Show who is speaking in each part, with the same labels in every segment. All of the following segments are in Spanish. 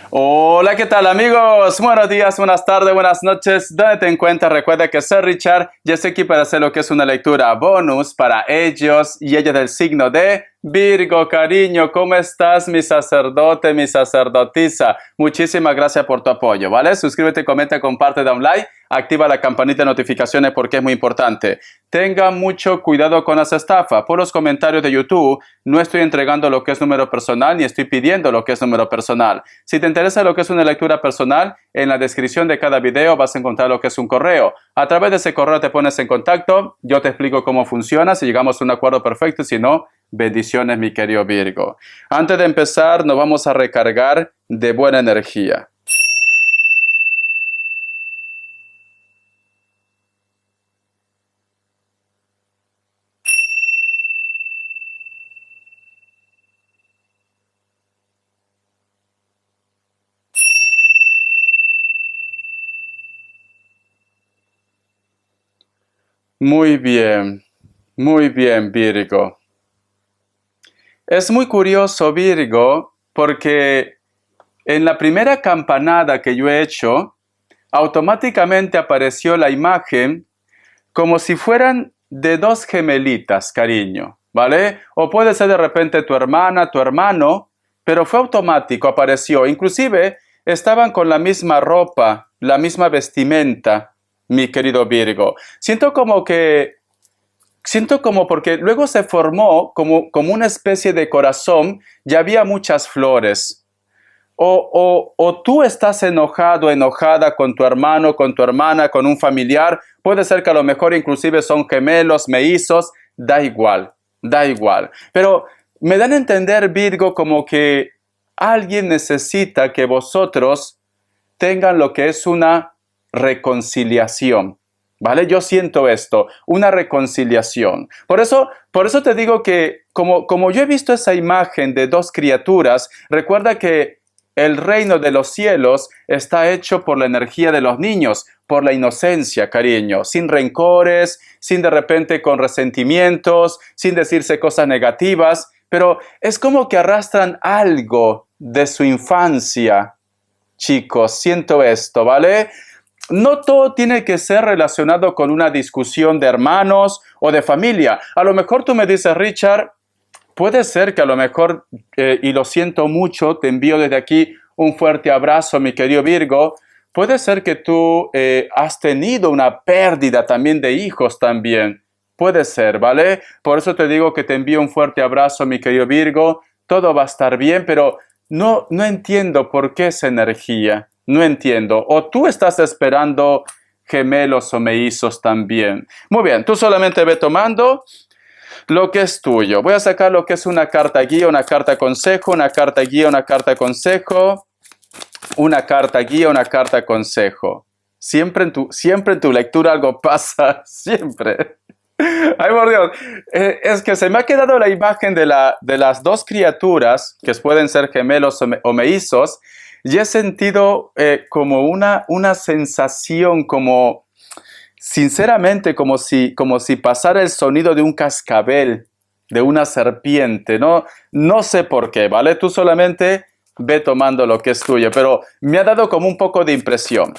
Speaker 1: Hola, ¿qué tal amigos? Buenos días, buenas tardes, buenas noches. ¿Dónde te encuentras? Recuerda que soy Richard y estoy aquí para hacer lo que es una lectura bonus para ellos y ellas del signo de Virgo. Cariño, ¿cómo estás, mi sacerdote, mi sacerdotisa? Muchísimas gracias por tu apoyo, ¿vale? Suscríbete, comenta, comparte, da un like, activa la campanita de notificaciones porque es muy importante. Tenga mucho cuidado con las estafas. Por los comentarios de YouTube no estoy entregando lo que es número personal ni estoy pidiendo lo que es número personal. Si te interesa lo que es una lectura personal, en la descripción de cada video vas a encontrar lo que es un correo. A través de ese correo te pones en contacto, yo te explico cómo funciona, si llegamos a un acuerdo perfecto, si no, bendiciones mi querido Virgo. Antes de empezar, nos vamos a recargar de buena energía. Muy bien, Virgo. Es muy curioso, Virgo, porque en la primera campanada que yo he hecho, automáticamente apareció la imagen como si fueran de dos gemelitas, cariño, ¿vale? O puede ser de repente tu hermana, tu hermano, pero fue automático, apareció. Inclusive estaban con la misma ropa, la misma vestimenta, mi querido Virgo. Siento como porque luego se formó como una especie de corazón y había muchas flores. O tú estás enojado, enojada con tu hermano, con tu hermana, con un familiar. Puede ser que a lo mejor inclusive son gemelos, mellizos. Da igual, da igual. Pero me dan a entender, Virgo, como que alguien necesita que vosotros tengan lo que es una reconciliación. ¿Vale? Yo siento esto, una reconciliación. Por eso te digo que como yo he visto esa imagen de dos criaturas, recuerda que el reino de los cielos está hecho por la energía de los niños, por la inocencia, cariño, sin rencores, sin de repente con resentimientos, sin decirse cosas negativas, pero es como que arrastran algo de su infancia. Chicos, siento esto, ¿vale? No todo tiene que ser relacionado con una discusión de hermanos o de familia. A lo mejor tú me dices, Richard, puede ser que a lo mejor, y lo siento mucho, te envío desde aquí un fuerte abrazo, mi querido Virgo. Puede ser que tú has tenido una pérdida también de hijos también. Puede ser, ¿vale? Por eso te digo que te envío un fuerte abrazo, mi querido Virgo. Todo va a estar bien, pero no entiendo por qué esa energía. No entiendo. O tú estás esperando gemelos o mellizos también. Muy bien, tú solamente ve tomando lo que es tuyo. Voy a sacar lo que es una carta guía, una carta consejo, una carta guía, una carta consejo, una carta guía, una carta consejo. Siempre en tu lectura algo pasa, siempre. Ay, por Dios. Es que se me ha quedado la imagen de las dos criaturas, que pueden ser gemelos o mellizos, y he sentido como una sensación, como, sinceramente, como si pasara el sonido de un cascabel, de una serpiente. No sé por qué, ¿vale? Tú solamente ve tomando lo que es tuyo, pero me ha dado como un poco de impresión.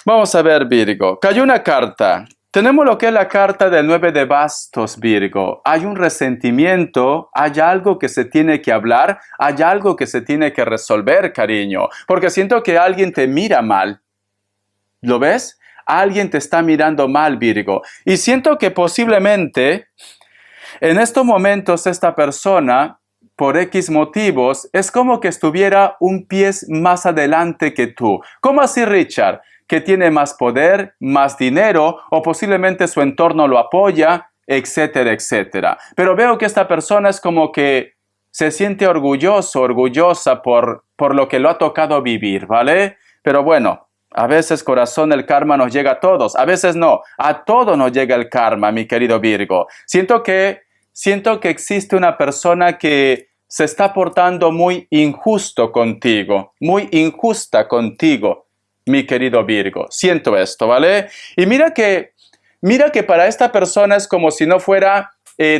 Speaker 1: Vamos a ver, Virgo. Cayó una carta. Tenemos lo que es la carta del 9 de bastos, Virgo. Hay un resentimiento, hay algo que se tiene que hablar, hay algo que se tiene que resolver, cariño. Porque siento que alguien te mira mal. ¿Lo ves? Alguien te está mirando mal, Virgo. Y siento que posiblemente en estos momentos esta persona, por X motivos, es como que estuviera un pie más adelante que tú. ¿Cómo así, Richard? Que tiene más poder, más dinero, o posiblemente su entorno lo apoya, etcétera, etcétera. Pero veo que esta persona es como que se siente orgulloso, orgullosa por lo que lo ha tocado vivir, ¿vale? Pero bueno, a veces, corazón, el karma nos llega a todos. A veces no, a todos nos llega el karma, mi querido Virgo. Siento que existe una persona que se está portando muy injusto contigo, muy injusta contigo, mi querido Virgo. Siento esto, ¿vale? Y mira que para esta persona es como si no fuera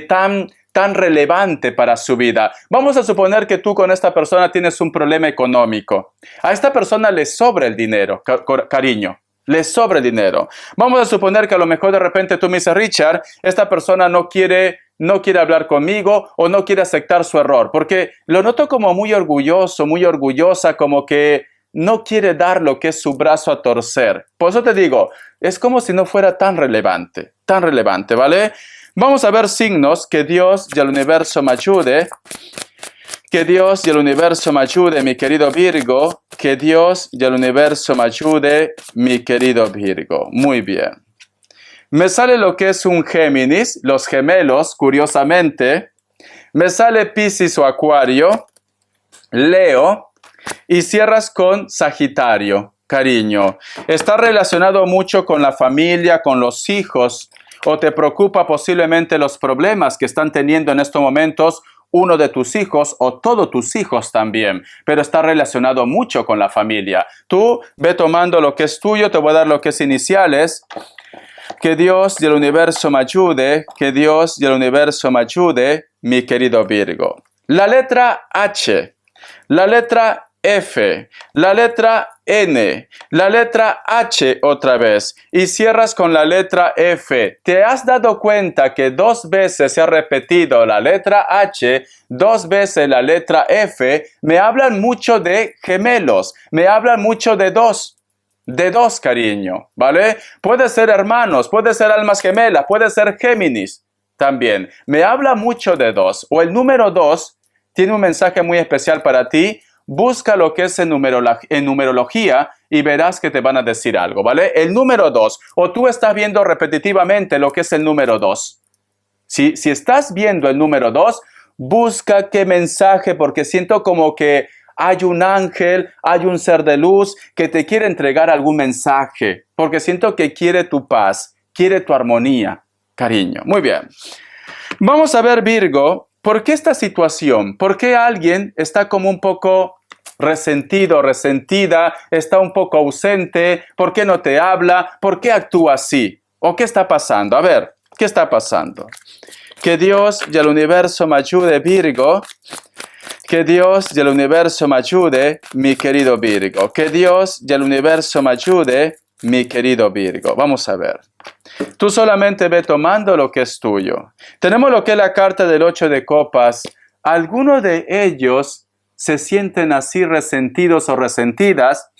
Speaker 1: tan tan relevante para su vida. Vamos a suponer que tú con esta persona tienes un problema económico. A esta persona le sobra el dinero, cariño. Le sobra el dinero. Vamos a suponer que a lo mejor de repente tú me dices, Richard, esta persona no quiere hablar conmigo o no quiere aceptar su error, porque lo noto como muy orgulloso, muy orgullosa, como que no quiere dar lo que es su brazo a torcer. Por eso te digo, es como si no fuera tan relevante, ¿vale? Vamos a ver signos. Que Dios y el universo me ayude. Que Dios y el universo me ayude, mi querido Virgo. Que Dios y el universo me ayude, mi querido Virgo. Muy bien. Me sale lo que es un Géminis, los gemelos, curiosamente. Me sale Piscis o Acuario, Leo, y cierras con Sagitario, cariño. Está relacionado mucho con la familia, con los hijos, o te preocupa posiblemente los problemas que están teniendo en estos momentos uno de tus hijos o todos tus hijos también, pero está relacionado mucho con la familia. Tú ve tomando lo que es tuyo, te voy a dar lo que es iniciales. Que Dios y el universo me ayude, que Dios y el universo me ayude, mi querido Virgo. La letra H, la letra F, la letra N, la letra H otra vez y cierras con la letra F. ¿Te has dado cuenta que 2 veces se ha repetido la letra H, 2 veces la letra F? Me hablan mucho de gemelos, me hablan mucho de dos. De dos, cariño, ¿vale? Puede ser hermanos, puede ser almas gemelas, puede ser Géminis también. Me habla mucho de dos. O el número 2 tiene un mensaje muy especial para ti. Busca lo que es en numerología y verás que te van a decir algo, ¿vale? El número 2, o tú estás viendo repetitivamente lo que es el número 2. Si estás viendo el número 2, busca qué mensaje, porque siento como que hay un ángel, hay un ser de luz que te quiere entregar algún mensaje, porque siento que quiere tu paz, quiere tu armonía, cariño. Muy bien. Vamos a ver, Virgo, ¿por qué esta situación? ¿Por qué alguien está como un poco resentido, resentida, está un poco ausente? ¿Por qué no te habla? ¿Por qué actúa así? ¿O qué está pasando? A ver, ¿qué está pasando? Que Dios y el universo me ayude, Virgo. Que Dios y el universo me ayude, mi querido Virgo. Que Dios y el universo me ayude, mi querido Virgo. Vamos a ver. Tú solamente ve tomando lo que es tuyo. Tenemos lo que es la carta del 8 de copas. Algunos de ellos se sienten así resentidos o resentidas.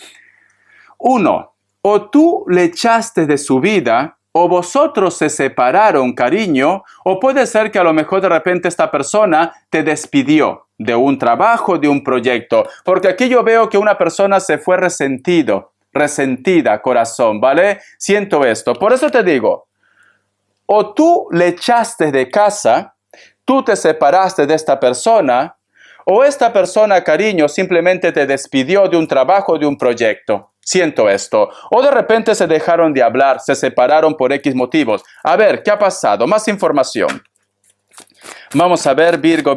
Speaker 1: 1. O tú le echaste de su vida, o vosotros se separaron, cariño, o puede ser que a lo mejor de repente esta persona te despidió de un trabajo, de un proyecto, porque aquí yo veo que una persona se fue resentida, corazón, ¿vale? Siento esto. Por eso te digo, o tú le echaste de casa, tú te separaste de esta persona, o esta persona, cariño, simplemente te despidió de un trabajo, de un proyecto. Siento esto. O de repente se dejaron de hablar, se separaron por X motivos. A ver, ¿qué ha pasado? Más información. Vamos a ver, Virgo.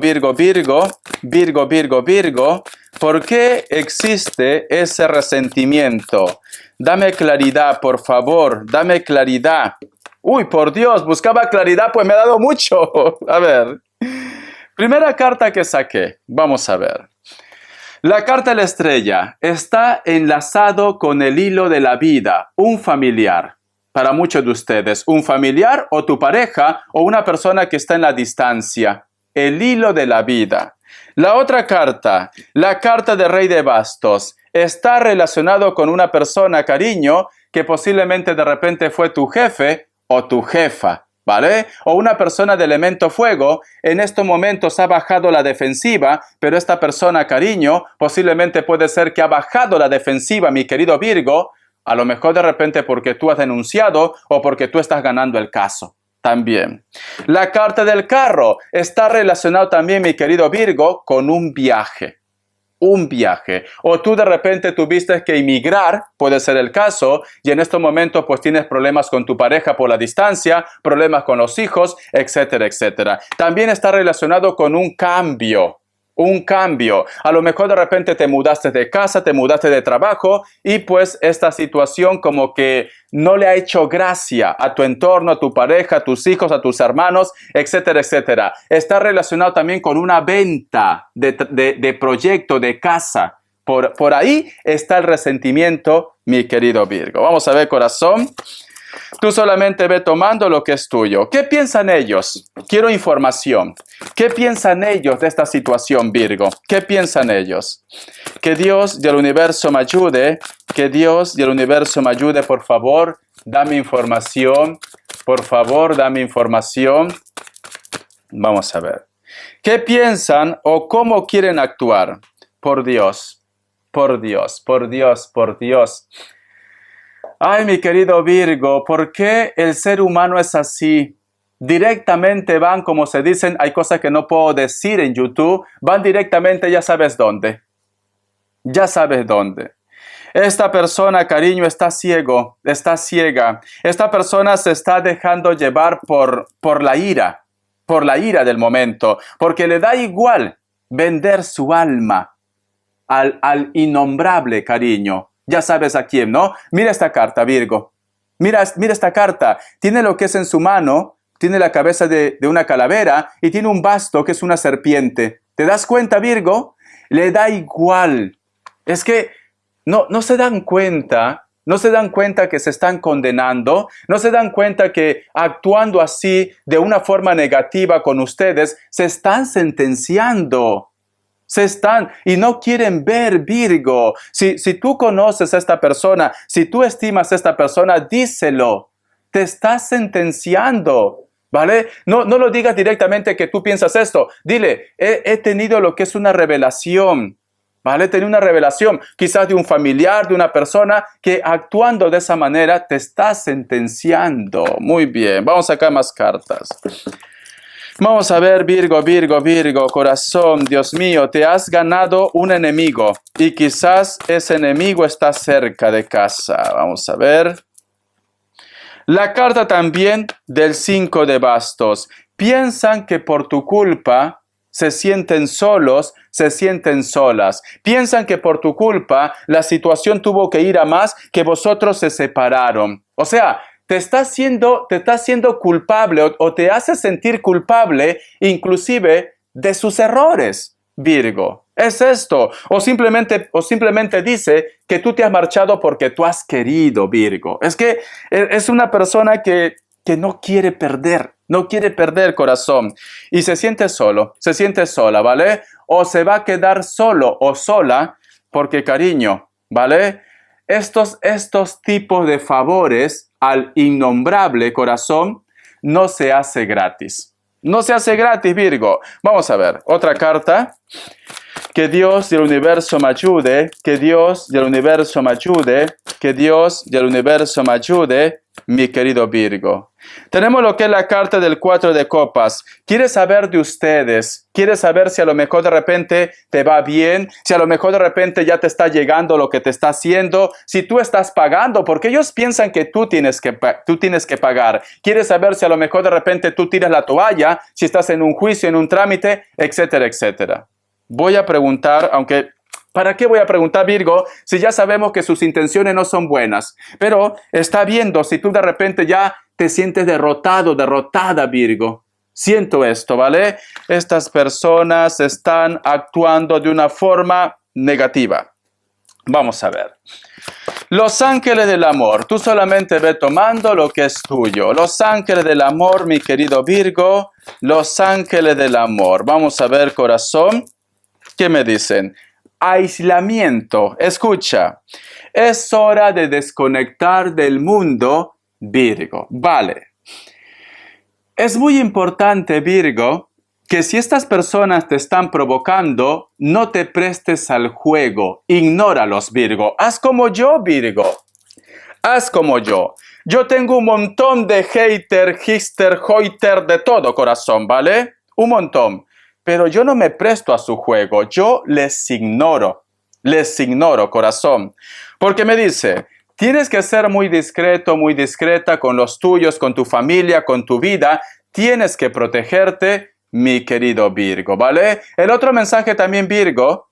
Speaker 1: ¿Por qué existe ese resentimiento? Dame claridad, por favor. Dame claridad. Uy, por Dios, buscaba claridad, pues me ha dado mucho. A ver. Primera carta que saqué. Vamos a ver. La carta de la estrella está enlazado con el hilo de la vida, un familiar. Para muchos de ustedes, un familiar o tu pareja o una persona que está en la distancia. El hilo de la vida. La otra carta, la carta de Rey de Bastos, está relacionado con una persona, cariño, que posiblemente de repente fue tu jefe o tu jefa. ¿Vale? O una persona de elemento fuego, en estos momentos ha bajado la defensiva, pero esta persona, cariño, posiblemente puede ser que ha bajado la defensiva, mi querido Virgo, a lo mejor de repente porque tú has denunciado o porque tú estás ganando el caso. También. La carta del carro está relacionado también, mi querido Virgo, con un viaje. Un viaje, o tú de repente tuviste que emigrar, puede ser el caso, y en estos momentos pues tienes problemas con tu pareja por la distancia, problemas con los hijos, etcétera, etcétera. También está relacionado con un cambio un cambio. A lo mejor de repente te mudaste de casa, te mudaste de trabajo y pues esta situación como que no le ha hecho gracia a tu entorno, a tu pareja, a tus hijos, a tus hermanos, etcétera, etcétera. Está relacionado también con una venta de proyecto, de casa. Por ahí está el resentimiento, mi querido Virgo. Vamos a ver, corazón. Tú solamente ve tomando lo que es tuyo. ¿Qué piensan ellos? Quiero información. ¿Qué piensan ellos de esta situación, Virgo? ¿Qué piensan ellos? Que Dios del universo me ayude. Que Dios del universo me ayude, por favor. Dame información. Por favor, dame información. Vamos a ver. ¿Qué piensan o cómo quieren actuar? Por Dios. Por Dios, por Dios, por Dios. Ay, mi querido Virgo, ¿por qué el ser humano es así? Directamente van, como se dicen, hay cosas que no puedo decir en YouTube, van directamente, ya sabes dónde. Ya sabes dónde. Esta persona, cariño, está ciego, está ciega. Esta persona se está dejando llevar por la ira del momento, porque le da igual vender su alma al innombrable, cariño. Ya sabes a quién, ¿no? Mira esta carta, Virgo. Mira esta carta. Tiene lo que es en su mano, tiene la cabeza de una calavera y tiene un basto que es una serpiente. ¿Te das cuenta, Virgo? Le da igual. Es que no se dan cuenta, no se dan cuenta que se están condenando, no se dan cuenta que actuando así de una forma negativa con ustedes, se están sentenciando. Y no quieren ver, Virgo. Si tú conoces a esta persona, si tú estimas a esta persona, díselo. Te estás sentenciando, ¿vale? No lo digas directamente que tú piensas esto. Dile, he tenido lo que es una revelación, ¿vale? He tenido una revelación, quizás de un familiar, de una persona que actuando de esa manera te está sentenciando. Muy bien, vamos a sacar más cartas. Vamos a ver, Virgo, Virgo, Virgo, corazón, Dios mío, te has ganado un enemigo y quizás ese enemigo está cerca de casa. Vamos a ver. La carta también del 5 de bastos. Piensan que por tu culpa se sienten solos, se sienten solas. Piensan que por tu culpa la situación tuvo que ir a más, que vosotros se separaron. O sea, te está haciendo culpable o te hace sentir culpable inclusive de sus errores, Virgo. Es esto. O simplemente dice que tú te has marchado porque tú has querido, Virgo. Es que es una persona que no quiere perder. No quiere perder, corazón. Y se siente solo, se siente sola, ¿vale? O se va a quedar solo o sola porque, cariño, ¿vale? Estos tipos de favores al innombrable, corazón, no se hace gratis. No se hace gratis, Virgo. Vamos a ver, otra carta. Que Dios del universo me ayude, que Dios del universo me ayude, que Dios del universo me ayude, mi querido Virgo. Tenemos lo que es la carta del 4 de copas. Quiere saber de ustedes, quiere saber si a lo mejor de repente te va bien, si a lo mejor de repente ya te está llegando lo que te está haciendo, si tú estás pagando, porque ellos piensan que tú tienes que pagar. Quiere saber si a lo mejor de repente tú tiras la toalla, si estás en un juicio, en un trámite, etcétera, etcétera. Voy a preguntar, aunque ¿para qué voy a preguntar, Virgo, si ya sabemos que sus intenciones no son buenas? Pero está viendo si tú de repente ya te sientes derrotado, derrotada, Virgo. Siento esto, ¿vale? Estas personas están actuando de una forma negativa. Vamos a ver. Los ángeles del amor. Tú solamente ve tomando lo que es tuyo. Los ángeles del amor, mi querido Virgo. Los ángeles del amor. Vamos a ver, corazón. ¿Qué me dicen? Aislamiento. Escucha. Es hora de desconectar del mundo, Virgo. Vale. Es muy importante, Virgo, que si estas personas te están provocando, no te prestes al juego. Ignóralos, Virgo. Haz como yo, Virgo. Haz como yo. Yo tengo un montón de hater, hister, hoiter, de todo, corazón, ¿vale? Un montón. Pero yo no me presto a su juego. Yo les ignoro, corazón. Porque me dice, tienes que ser muy discreto, muy discreta con los tuyos, con tu familia, con tu vida. Tienes que protegerte, mi querido Virgo, ¿vale? El otro mensaje también, Virgo.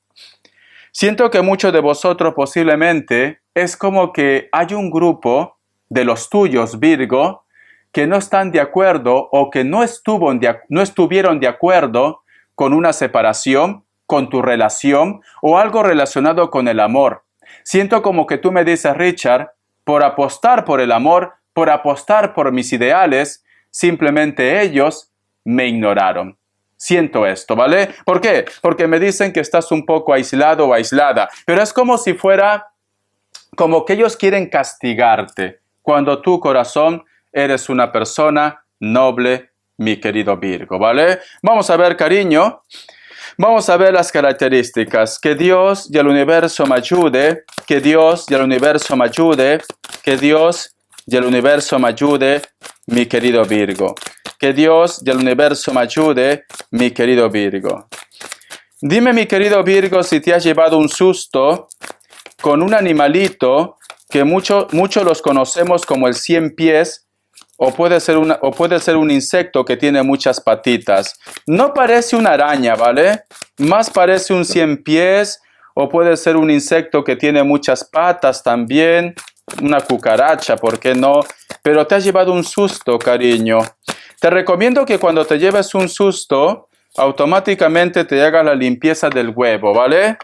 Speaker 1: Siento que muchos de vosotros posiblemente es como que hay un grupo de los tuyos, Virgo, que no están de acuerdo o que no estuvieron de acuerdo con una separación, con tu relación o algo relacionado con el amor. Siento como que tú me dices, Richard, por apostar por el amor, por apostar por mis ideales, simplemente ellos me ignoraron. Siento esto, ¿vale? ¿Por qué? Porque me dicen que estás un poco aislado o aislada, pero es como si fuera como que ellos quieren castigarte, cuando tu corazón eres una persona noble, mi querido Virgo, ¿vale? Vamos a ver, cariño, vamos a ver las características. Que Dios y el universo me ayude, que Dios y el universo me ayude, que Dios y el universo me ayude, mi querido Virgo. Que Dios y el universo me ayude, mi querido Virgo. Dime, mi querido Virgo, si te has llevado un susto con un animalito que muchos los conocemos como el 100 pies, o puede ser un insecto que tiene muchas patitas. No parece una araña, ¿vale? Más parece un 100 pies, o puede ser un insecto que tiene muchas patas también, una cucaracha, ¿por qué no? Pero te has llevado un susto, cariño. Te recomiendo que cuando te lleves un susto, automáticamente te hagas la limpieza del huevo, ¿vale?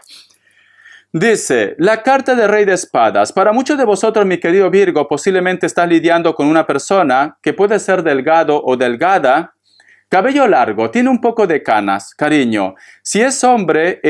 Speaker 1: Dice, la carta de Rey de Espadas. Para muchos de vosotros, mi querido Virgo, posiblemente estás lidiando con una persona que puede ser delgado o delgada, cabello largo, tiene un poco de canas, cariño. Si es hombre,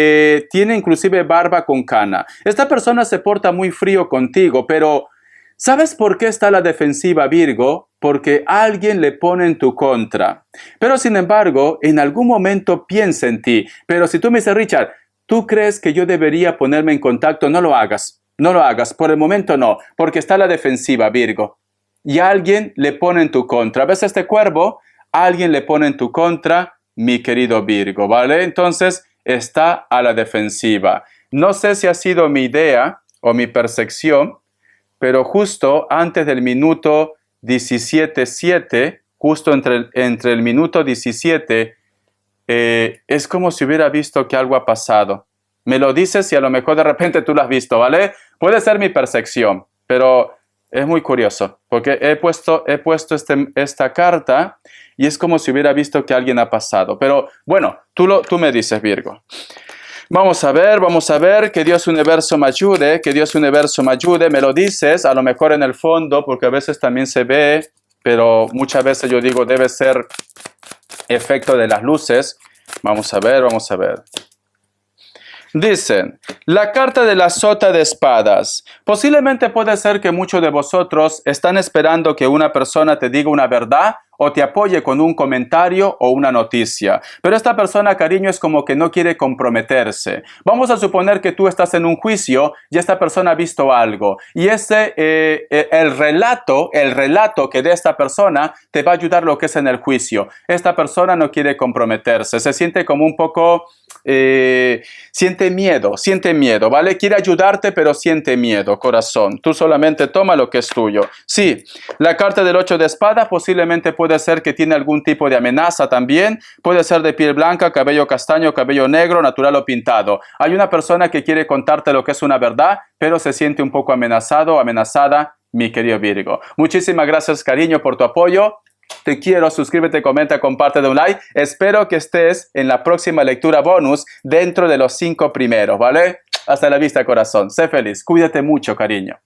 Speaker 1: tiene inclusive barba con cana. Esta persona se porta muy frío contigo, pero ¿sabes por qué está a la defensiva, Virgo? Porque alguien le pone en tu contra. Pero sin embargo, en algún momento piensa en ti. Pero si tú me dices, Richard, ¿tú crees que yo debería ponerme en contacto? No lo hagas, no lo hagas. Por el momento no, porque está a la defensiva, Virgo. Y alguien le pone en tu contra. ¿Ves este cuervo? Alguien le pone en tu contra, mi querido Virgo, ¿vale? Entonces, está a la defensiva. No sé si ha sido mi idea o mi percepción, pero justo antes del minuto 17:7, justo entre el minuto 17, es como si hubiera visto que algo ha pasado. Me lo dices y a lo mejor de repente tú lo has visto, ¿vale? Puede ser mi percepción, pero es muy curioso, porque he puesto esta carta y es como si hubiera visto que alguien ha pasado. Pero bueno, tú me dices, Virgo. Vamos a ver, que Dios universo me ayude, que Dios universo me ayude, me lo dices, a lo mejor en el fondo, porque a veces también se ve, pero muchas veces yo digo debe ser efecto de las luces. Vamos a ver. Dicen, la carta de la sota de espadas. Posiblemente puede ser que muchos de vosotros están esperando que una persona te diga una verdad o te apoye con un comentario o una noticia. Pero esta persona, cariño, es como que no quiere comprometerse. Vamos a suponer que tú estás en un juicio y esta persona ha visto algo. Y el relato que dé esta persona te va a ayudar lo que es en el juicio. Esta persona no quiere comprometerse. Se siente como un poco... siente miedo, ¿vale? Quiere ayudarte, pero siente miedo, corazón. Tú solamente toma lo que es tuyo. Sí, la carta del 8 de espadas posiblemente puede ser que tiene algún tipo de amenaza también. Puede ser de piel blanca, cabello castaño, cabello negro, natural o pintado. Hay una persona que quiere contarte lo que es una verdad, pero se siente un poco amenazado o amenazada, mi querido Virgo. Muchísimas gracias, cariño, por tu apoyo. Te quiero, suscríbete, comenta, comparte, de un like. Espero que estés en la próxima lectura bonus dentro de los 5 primeros, ¿vale? Hasta la vista, corazón. Sé feliz. Cuídate mucho, cariño.